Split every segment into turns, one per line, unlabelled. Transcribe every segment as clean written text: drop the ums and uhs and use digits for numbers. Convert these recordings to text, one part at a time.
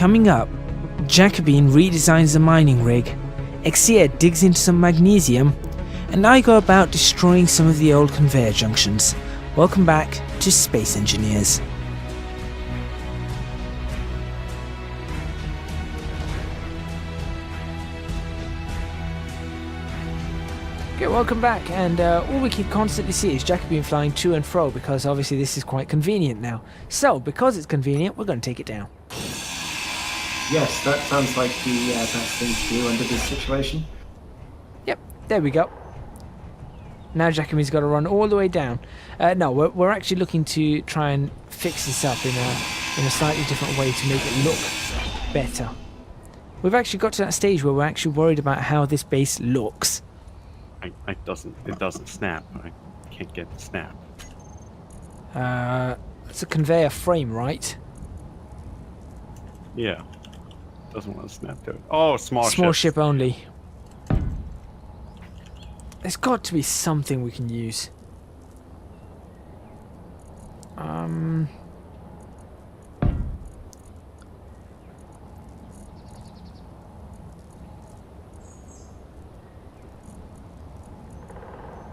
Coming up, Jacobine redesigns the mining rig, Exia digs into some magnesium, and I go about destroying some of the old conveyor junctions. Welcome back to Space Engineers. Okay, welcome back, and all we can constantly see is Jacobine flying to and fro because obviously this is quite convenient now. So, because it's convenient, we're going to take it down.
Yes, that sounds like the best thing to do under this situation.
Yep, there we go. Now Jacobine's got to run all the way down. No, we're actually looking to try and fix this up in a slightly different way to make it look better. We've actually got to that stage where we're actually worried about how this base looks.
It doesn't snap. I can't get it to snap.
It's a conveyor frame, right?
Yeah. Doesn't want to snap to it. Oh, small
ship only. There's got to be something we can use.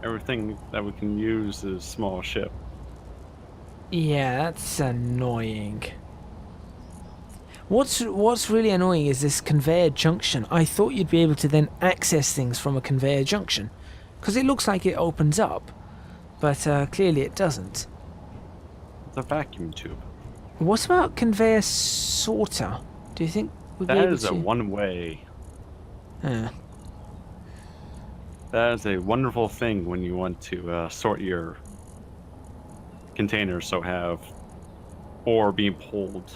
Everything that we can use is small ship.
Yeah, that's annoying. What's really annoying is this conveyor junction. I thought you'd be able to then access things from a conveyor junction, because it looks like it opens up, but clearly it doesn't.
It's a vacuum tube.
What about conveyor sorter? Do you think we'd be able to?
That is a one-way.
Yeah.
That is a wonderful thing when you want to sort your containers, so have ore being pulled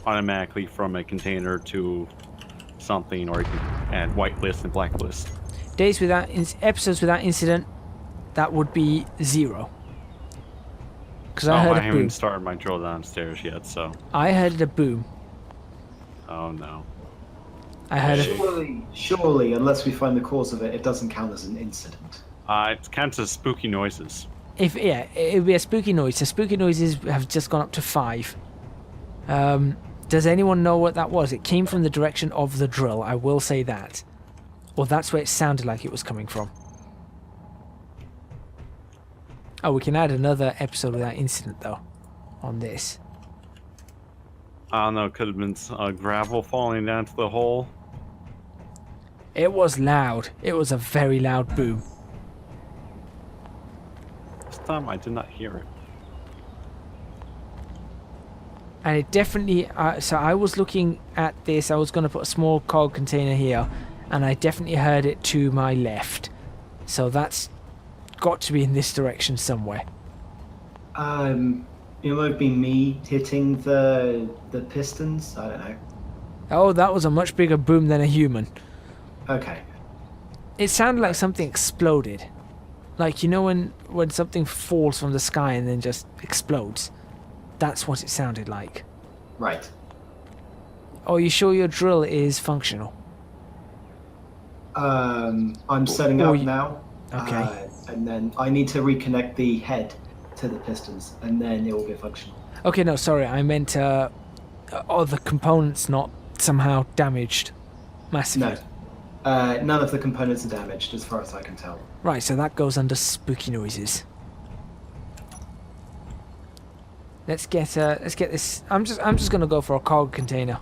automatically from a container to something, or you can add whitelist and blacklist.
Episodes without incident, that would be 0. Because I heard a boom.
I haven't started my drill downstairs yet, so.
I heard a boom.
Oh no.
I heard
Surely, unless we find the cause of it, it doesn't count as an incident.
It counts as spooky noises.
It would be a spooky noise. The spooky noises have just gone up to 5. Does anyone know what that was? It came from the direction of the drill, I will say that. Or that's where it sounded like it was coming from. Oh, we can add another episode without incident, though, on this.
I don't know, it could have been gravel falling down to the hole.
It was loud. It was a very loud boom.
This time I did not hear it.
And it definitely... so I was looking at this. I was going to put a small cog container here. And I definitely heard it to my left. So that's got to be in this direction somewhere.
It might be me hitting the pistons. I don't know.
Oh, that was a much bigger boom than a human.
Okay.
It sounded like something exploded. Like, you know when something falls from the sky and then just explodes? That's what it sounded like.
Right.
Oh, you sure your drill is functional?
I'm setting up now.
Okay.
And then I need to reconnect the head to the pistons, and then it will be functional.
Okay, no, sorry. I meant, the components not somehow damaged massively.
No. None of the components are damaged, as far as I can tell.
Right, so that goes under spooky noises. Let's get this. I'm just gonna go for a cargo container.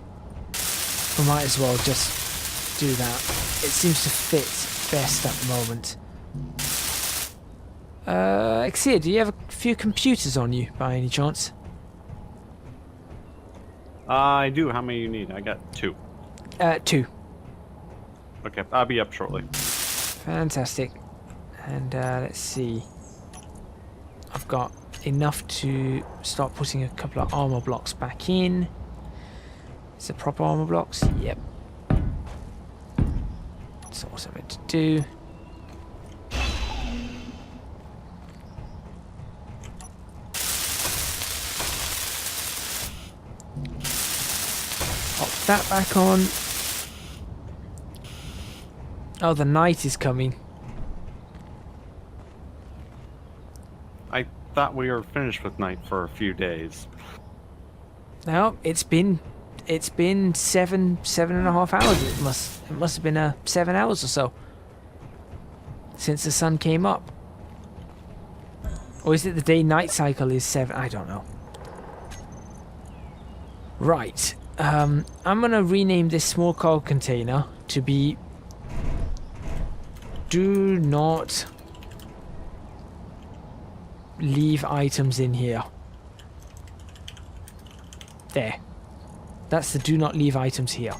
We might as well just do that. It seems to fit best at the moment. Exia, do you have a few computers on you by any chance?
I do. How many you need? I got 2.
2.
Okay, I'll be up shortly.
Fantastic. And let's see. I've got enough to start putting a couple of armor blocks back in. Is it proper armor blocks? Yep. That's what I meant to do. Pop that back on. Oh, the night is coming.
I thought we were finished with night for a few days.
Now, it's been it's been 7.5 hours. It must have been 7 hours or so since the sun came up. Or is it the day-night cycle is 7? I don't know. Right. I'm gonna rename this small cargo container to be "Do not leave items in here." There. That's the "do not leave items here."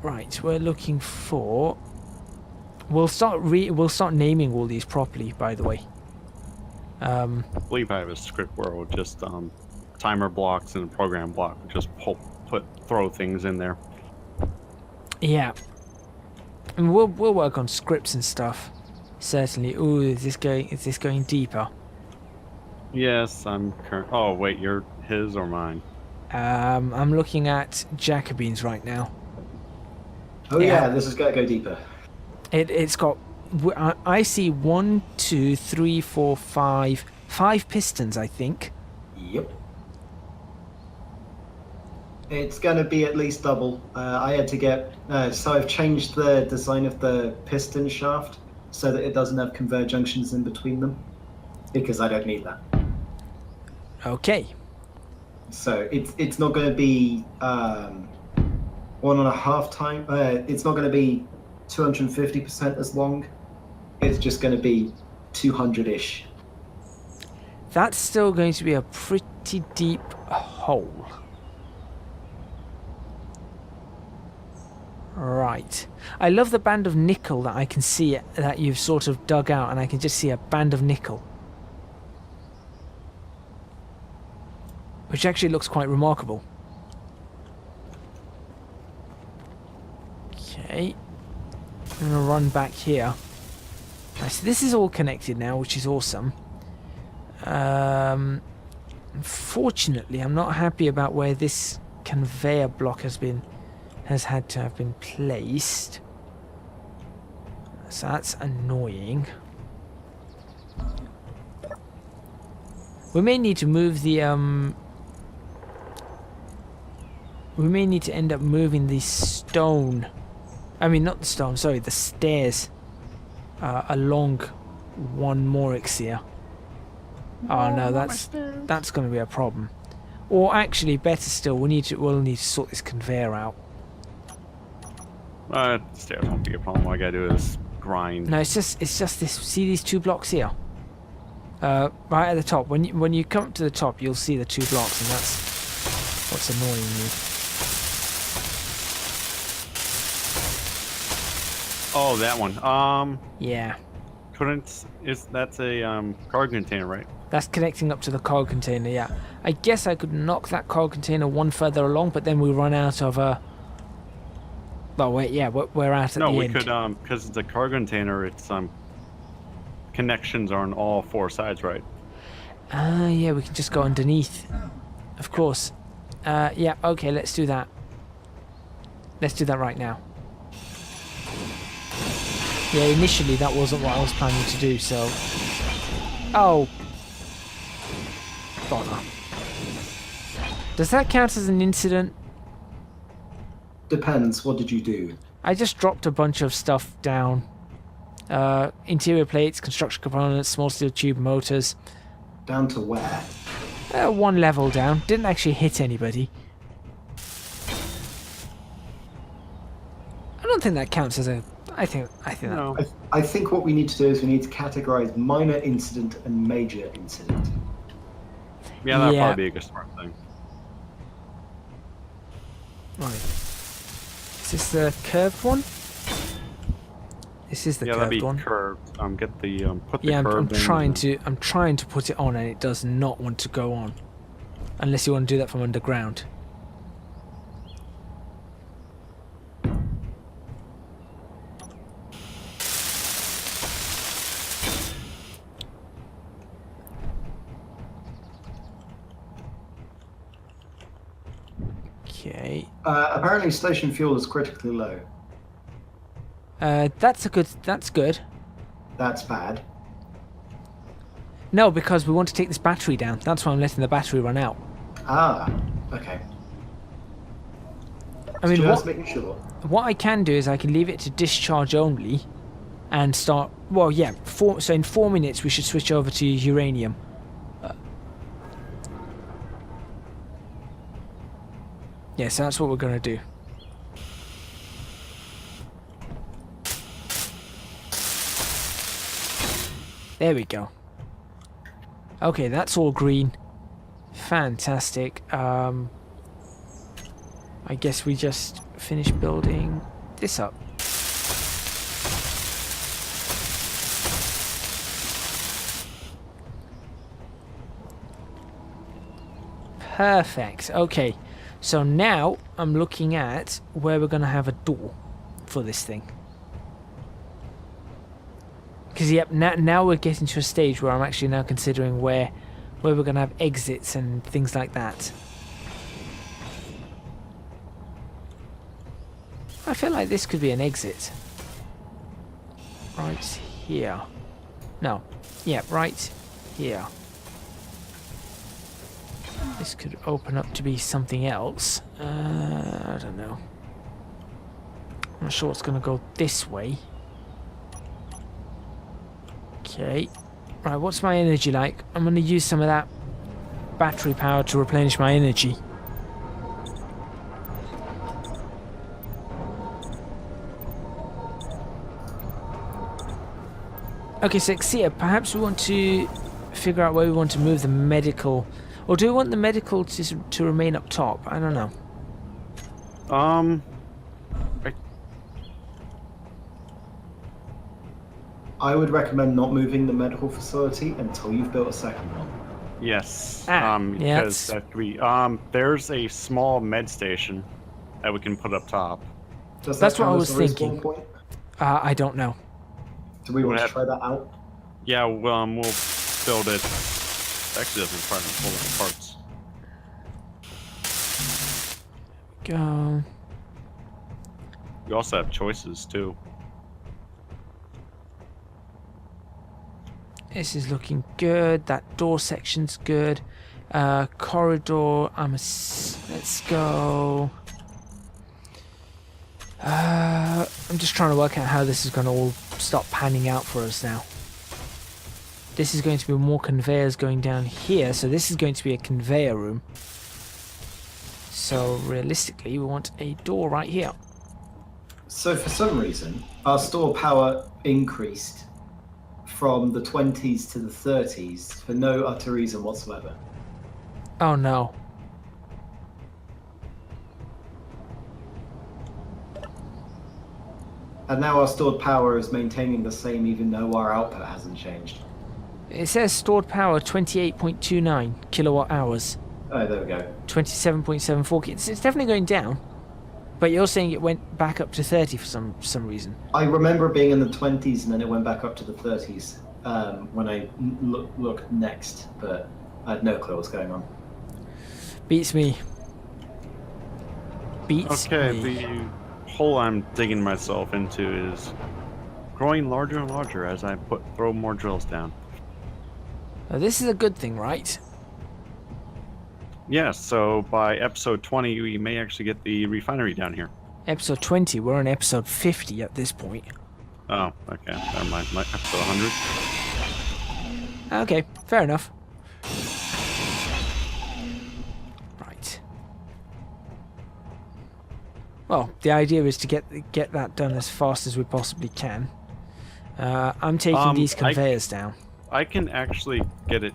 Right, we're looking for... We'll start naming all these properly, by the way.
I believe I have a script where we'll just timer blocks and program block, just throw things in there.
Yeah. And we'll work on scripts and stuff. Certainly. Ooh, is this going deeper?
Yes, I'm current. Oh wait, you're his or mine?
I'm looking at Jacobine's right now.
Oh yeah, this is gonna go deeper.
It's got... I see 1, 2, 3, 4, 5 pistons, I think.
Yep. It's going to be at least double. I had to get... so I've changed the design of the piston shaft so that it doesn't have converge junctions in between them, because I don't need that.
Okay.
So it's not going to be 1.5 times... it's not going to be 250% as long. It's just going to be 200-ish.
That's still going to be a pretty deep hole. Right. I love the band of nickel that I can see that you've sort of dug out, and I can just see a band of nickel. Which actually looks quite remarkable. Okay. I'm going to run back here. Right, so this is all connected now, which is awesome. Unfortunately, I'm not happy about where this conveyor block has had to have been placed. So that's annoying. We may need to move the we may need to end up moving the stone. I mean, not the stone, sorry, the stairs along one more here. Oh no, that's going to be a problem. Or actually, better still, we'll need to sort this conveyor out.
Stairs won't be a problem. All I gotta do is grind.
No, it's just this. See these 2 blocks here? Right at the top. When you come up to the top, you'll see the 2 blocks, and that's what's annoying you.
Oh, that one.
Yeah.
That's a cargo container, right?
That's connecting up to the cargo container, yeah. I guess I could knock that cargo container one further along, but then we run out of well, wait, yeah, we're out at the end.
No, we could, because it's a cargo container, it's connections are on all 4 sides, right?
Yeah, we can just go underneath. Of course. Yeah, okay, let's do that. Let's do that right now. Yeah, initially that wasn't what I was planning to do, so... Oh. Bother. Does that count as an incident?
Depends. What did you do?
I just dropped a bunch of stuff down. Interior plates, construction components, small steel tube motors.
Down to where?
1 level down. Didn't actually hit anybody. I don't think that counts as a... I think
No.
I think what we need to do is we need to categorize minor incident and major incident.
Yeah, that'd probably be a smart thing.
Right. Is this the curved one? This is the
Yeah, that'd
curved
be
one.
curved. Get the put the
Yeah, I'm
curved in.
I'm trying to put it on, and it does not want to go on, unless you want to do that from underground. Okay.
Apparently, station fuel is critically low.
That's good.
That's bad.
No, because we want to take this battery down. That's why I'm letting the battery run out.
Ah. Okay.
I mean,
Just making sure.
what I can do is I can leave it to discharge only and start... Well, yeah, so in 4 minutes we should switch over to uranium. Yeah, so that's what we're going to do. There we go. Okay, that's all green. Fantastic. I guess we just finish building this up. Perfect. Okay, so now I'm looking at where we're going to have a door for this thing. Because yep, now we're getting to a stage where I'm actually now considering where we're going to have exits and things like that. I feel like this could be an exit. Right here. No. Yeah, right here. This could open up to be something else. I don't know. I'm not sure it's going to go this way. Okay. Right, what's my energy like? I'm going to use some of that battery power to replenish my energy. Okay, so Xia, perhaps we want to figure out where we want to move the medical... Or do we want the medical to remain up top? I don't know.
I would recommend not moving the medical facility until you've built a second one.
Yes.
Yeah,
Because that could be, there's a small med station that we can put up top.
Does
That's
that
what I
count
was
as a respawn
thinking.
point?
I don't know.
Do we want to
We'll
try that out?
Yeah, we'll build it. Actually, doesn't require full parts.
Go.
You also have choices too.
This is looking good. That door section's good. Corridor. Let's go. I'm just trying to work out how this is going to all start panning out for us now. This is going to be more conveyors going down here, so this is going to be a conveyor room. So realistically, we want a door right here.
So for some reason, our store power increased from the 20s to the 30s for no utter reason whatsoever.
Oh no.
And now our stored power is maintaining the same even though our output hasn't changed.
It says stored power 28.29 kilowatt hours.
Oh, there we go.
27.74. It's definitely going down. But you're saying it went back up to 30 for some reason.
I remember being in the 20s and then it went back up to the 30s when I looked next, but I had no clue what's going on.
Beats me. Beats
Okay,
me.
the hole I'm digging myself into is growing larger and larger as I throw more drills down.
Now, this is a good thing, right?
Yeah, so by episode 20, we may actually get the refinery down here.
Episode 20. We're on episode 50 at this point.
Oh, okay. Never mind. Episode 100.
Okay, fair enough. Right. Well, the idea is to get that done as fast as we possibly can. I'm taking these conveyors down.
I can actually get it,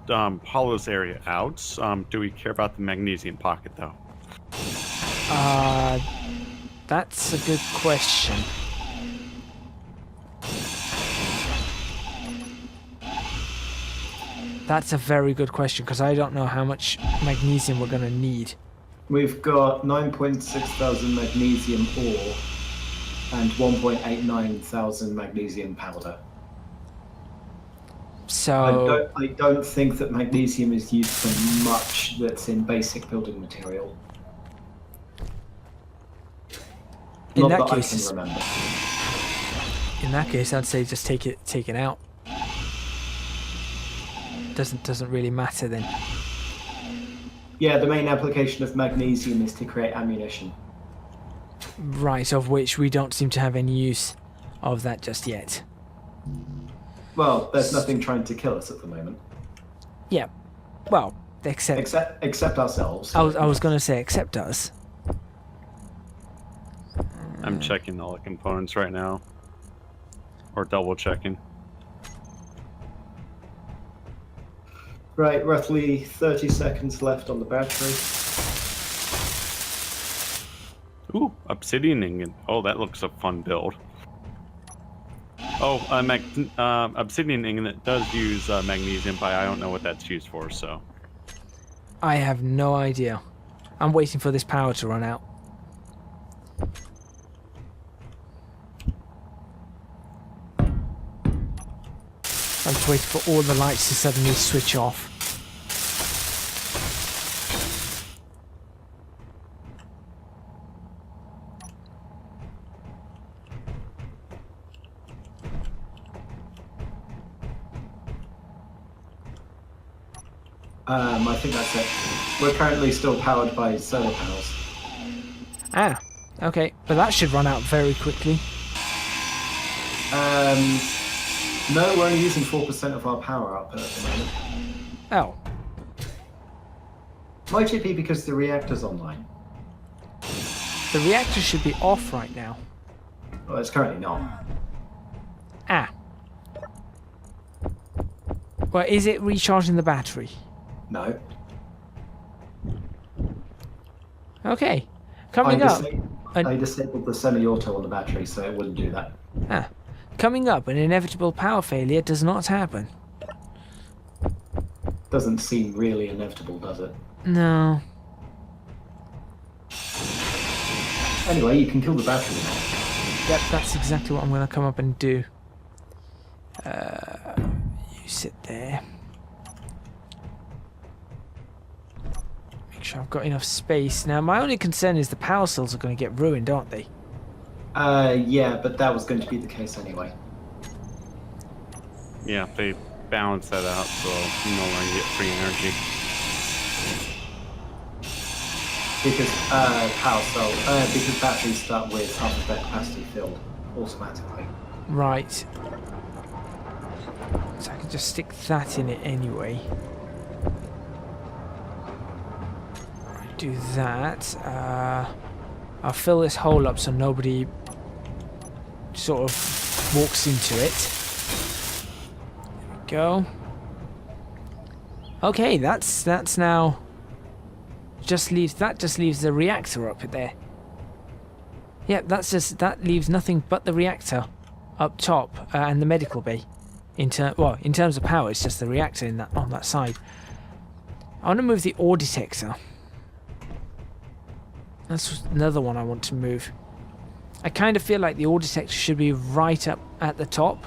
hollow this area out. Do we care about the magnesium pocket, though?
That's a good question. That's a very good question, because I don't know how much magnesium we're going to need.
We've got 9.6 thousand magnesium ore and 1.89 thousand magnesium powder.
So
I don't think that magnesium is used for much that's in basic building material.
in
Not
that
that
case,
I can remember.
in that case, I'd say just take it out. Doesn't really matter then.
Yeah, the main application of magnesium is to create ammunition.
Right, of which we don't seem to have any use of that just yet.
Well, there's nothing trying to kill us at the moment.
Yeah, well, except
Except ourselves.
I was going to say except us.
I'm checking all the components right now. Or double checking.
Right, roughly 30 seconds left on the battery.
Ooh, obsidian ingot. Oh, that looks a fun build. Oh, obsidian ingot does use magnesium, but I don't know what that's used for, so.
I have no idea. I'm waiting for this power to run out. I'm just waiting for all the lights to suddenly switch off.
I think that's it. We're currently still powered by solar panels.
Ah, okay, but that should run out very quickly.
No, we're only using 4% of our power output at the moment.
Oh,
Might it be because the reactor's online?
the reactor should be off right now.
Well, it's currently not.
Ah. Well, is it recharging the battery?
No.
Okay. Coming up.
I disabled the semi-auto on the battery, so it wouldn't do that.
Ah. Coming up, an inevitable power failure does not happen.
Doesn't seem really inevitable, does it?
No.
Anyway, you can kill the battery now.
Yep, that's exactly what I'm going to come up and do. You sit there. Make sure I've got enough space. Now, my only concern is the power cells are going to get ruined, aren't they?
Yeah, but that was going to be the case anyway.
Yeah, they balance that out, so you no longer get free energy.
Because because batteries start with half of their capacity filled automatically.
Right. So I can just stick that in it anyway. Do that. I'll fill this hole up so nobody sort of walks into it. There we go. Okay, that's now just leaves the reactor up there. Yep, that leaves nothing but the reactor up top and the medical bay. In terms of power, it's just the reactor on that side. I want to move the ore detector. That's another one I want to move. I kind of feel like the ore detector should be right up at the top.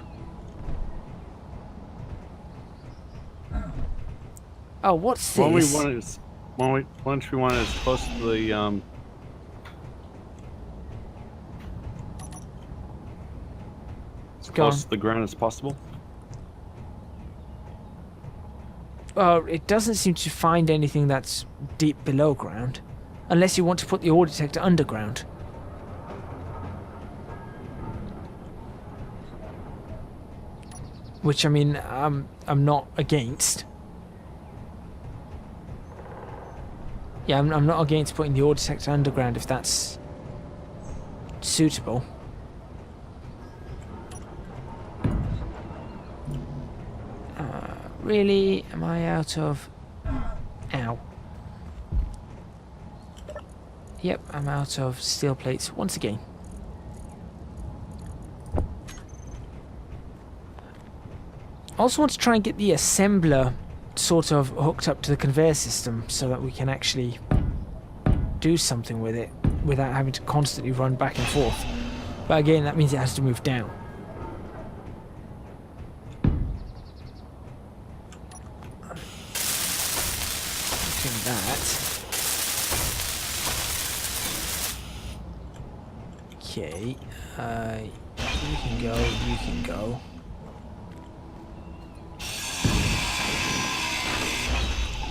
Oh, what's this?
Why don't we want it as close to the close to the ground as possible?
It doesn't seem to find anything that's deep below ground. Unless you want to put the ore detector underground. Which, I mean, I'm not against. Yeah, I'm not against putting the ore detector underground if that's suitable. Really? Am I out of... Ow. Yep, I'm out of steel plates once again. I also want to try and get the assembler sort of hooked up to the conveyor system so that we can actually do something with it without having to constantly run back and forth. But again, that means it has to move down. Doing that. Okay, you can go, you can go.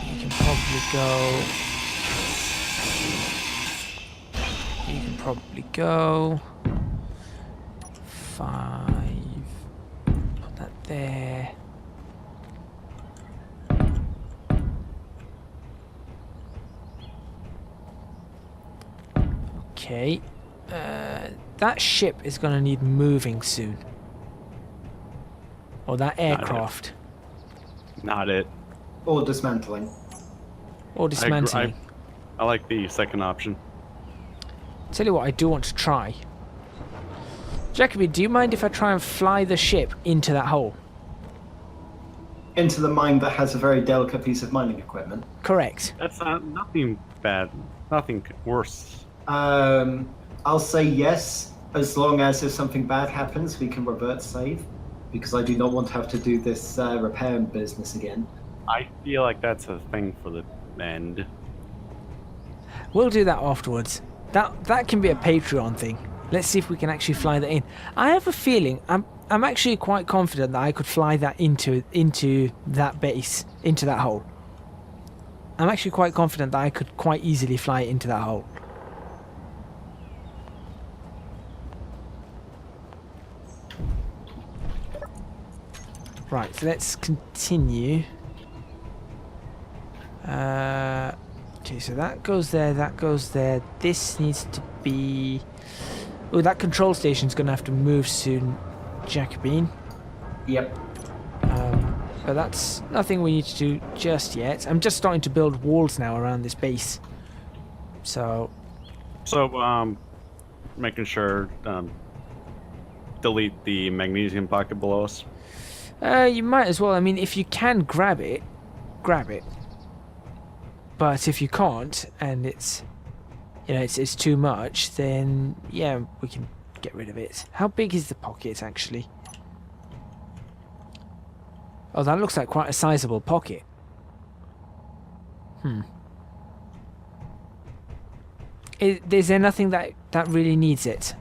You can probably go probably go. 5. Put that there. Okay. That ship is going to need moving soon. Or that aircraft.
Not it.
Or dismantling.
Or dismantling.
I like the second option.
Tell you what, I do want to try. Jacoby, do you mind if I try and fly the ship into that hole?
Into the mine that has a very delicate piece of mining equipment.
Correct.
That's nothing bad. Nothing worse.
I'll say yes, as long as if something bad happens, we can revert save. Because I do not want to have to do this repair business again.
I feel like that's a thing for the end.
We'll do that afterwards. That can be a Patreon thing. Let's see if we can actually fly that in. I have a feeling I'm actually quite confident that I could fly that into that base, into that hole. I'm actually quite confident that I could quite easily fly it into that hole. Right, so let's continue. Okay, so that goes there, that goes there. This needs to be... Oh, that control station's going to have to move soon, Jacobine.
Yep.
But that's nothing we need to do just yet. I'm just starting to build walls now around this base. So,
making sure, delete the magnesium pocket below us.
you might as well. I mean, if you can grab it, grab it. But if you can't, and it's, you know, it's too much, then yeah, we can get rid of it. How big is the pocket actually? Oh, that looks like quite a sizable pocket. Is there nothing that really needs it,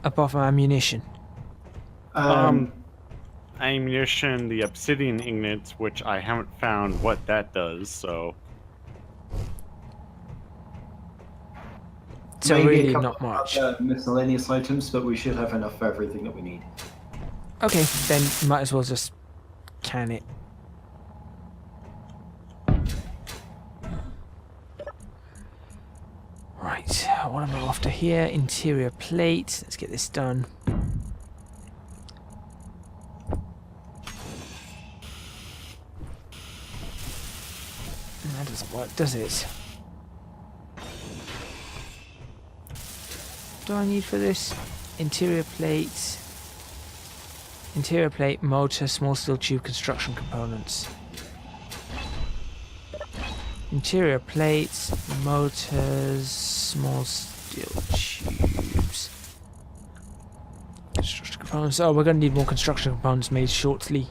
apart from ammunition?
Ammunition, the obsidian ingots, which I haven't found what that does, so...
So
maybe
really
a couple
not much.
of other miscellaneous items, but we should have enough for everything that we need.
Okay, then might as well just can it. Right, what am I after here? Interior plate. Let's get this done. That doesn't work, does it? What do I need for this? Interior plate. Interior plate, motor, small steel tube, construction components. Interior plates, motors, small steel tubes. Construction components. Oh, we're going to need more construction components made shortly.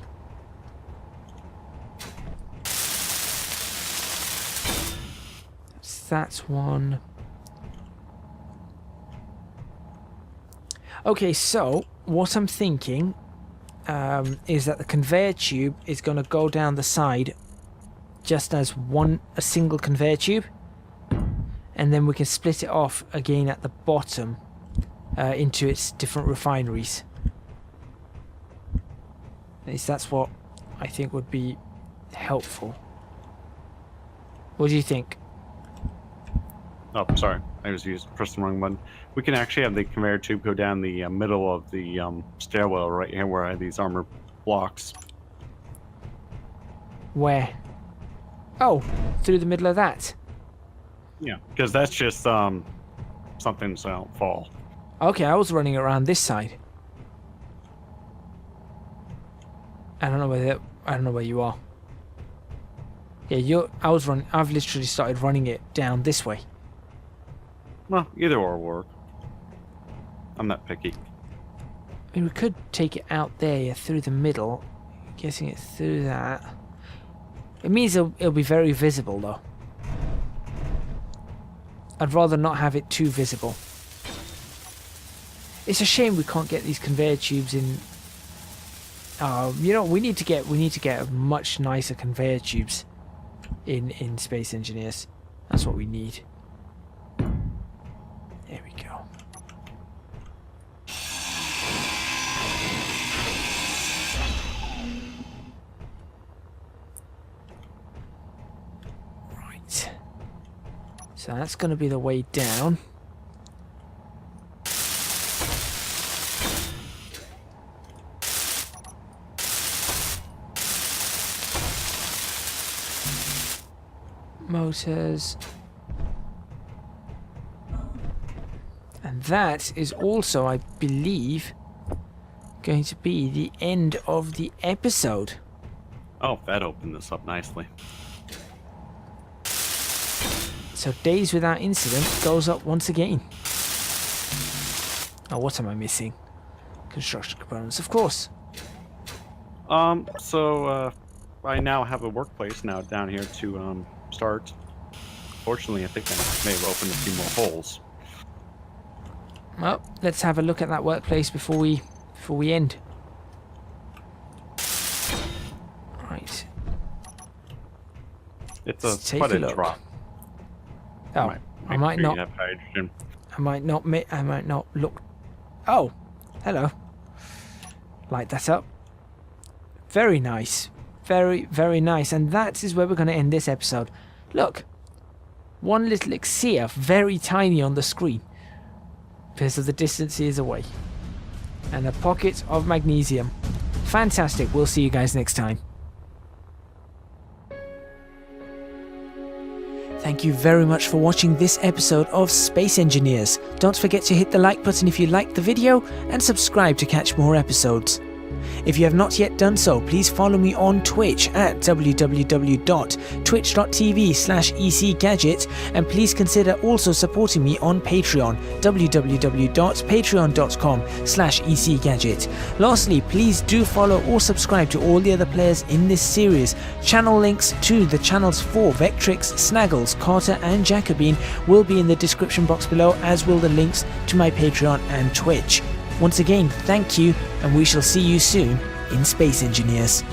That's one. Okay, so what I'm thinking is that the conveyor tube is going to go down the side just as a single conveyor tube, and then we can split it off again at the bottom into its different refineries. At least that's what I think would be helpful. What do you think?
Oh, sorry. I pressed the wrong button. We can actually have the conveyor tube go down the middle of the stairwell right here where I have these armor blocks.
Where? Oh, through the middle of that.
Yeah, because that's just something so I don't fall.
Okay, I was running around this side. I don't know where you are. Yeah, I've literally started running it down this way.
Well, either or will work. I'm not picky.
I mean, we could take it out there through the middle, getting it through that. It means it'll be very visible, though. I'd rather not have it too visible. It's a shame we can't get these conveyor tubes in. You know, we need to get much nicer conveyor tubes in Space Engineers. That's what we need. There we go. So that's going to be the way down. Motors. And that is also, I believe, going to be the end of the episode.
Oh, that opened this up nicely.
So days without incident goes up once again. Oh, what am I missing? Construction components, of course.
So I now have a workplace now down here to start. Fortunately, I think I may have opened a few more holes.
Well, let's have a look at that workplace before we end. Right.
It's
Let's take
quite
a
a
look.
drop.
Oh, I might
sure
not.
you have hydrogen.
I might not look. Oh, hello. Light that up. Very nice. Very, very nice. And that is where we're going to end this episode. Look. One little elixir, very tiny on the screen. Because of the distance he is away. And a pocket of magnesium. Fantastic. We'll see you guys next time. Thank you very much for watching this episode of Space Engineers. Don't forget to hit the like button if you liked the video and subscribe to catch more episodes. If you have not yet done so, please follow me on Twitch at www.twitch.tv/ecgadget, and please consider also supporting me on Patreon, www.patreon.com/ecgadget. Lastly, please do follow or subscribe to all the other players in this series. Channel links to the channels for Vectrix, Snaggles, Carter and Jacobine will be in the description box below, as will the links to my Patreon and Twitch. Once again, thank you, and we shall see you soon in Space Engineers.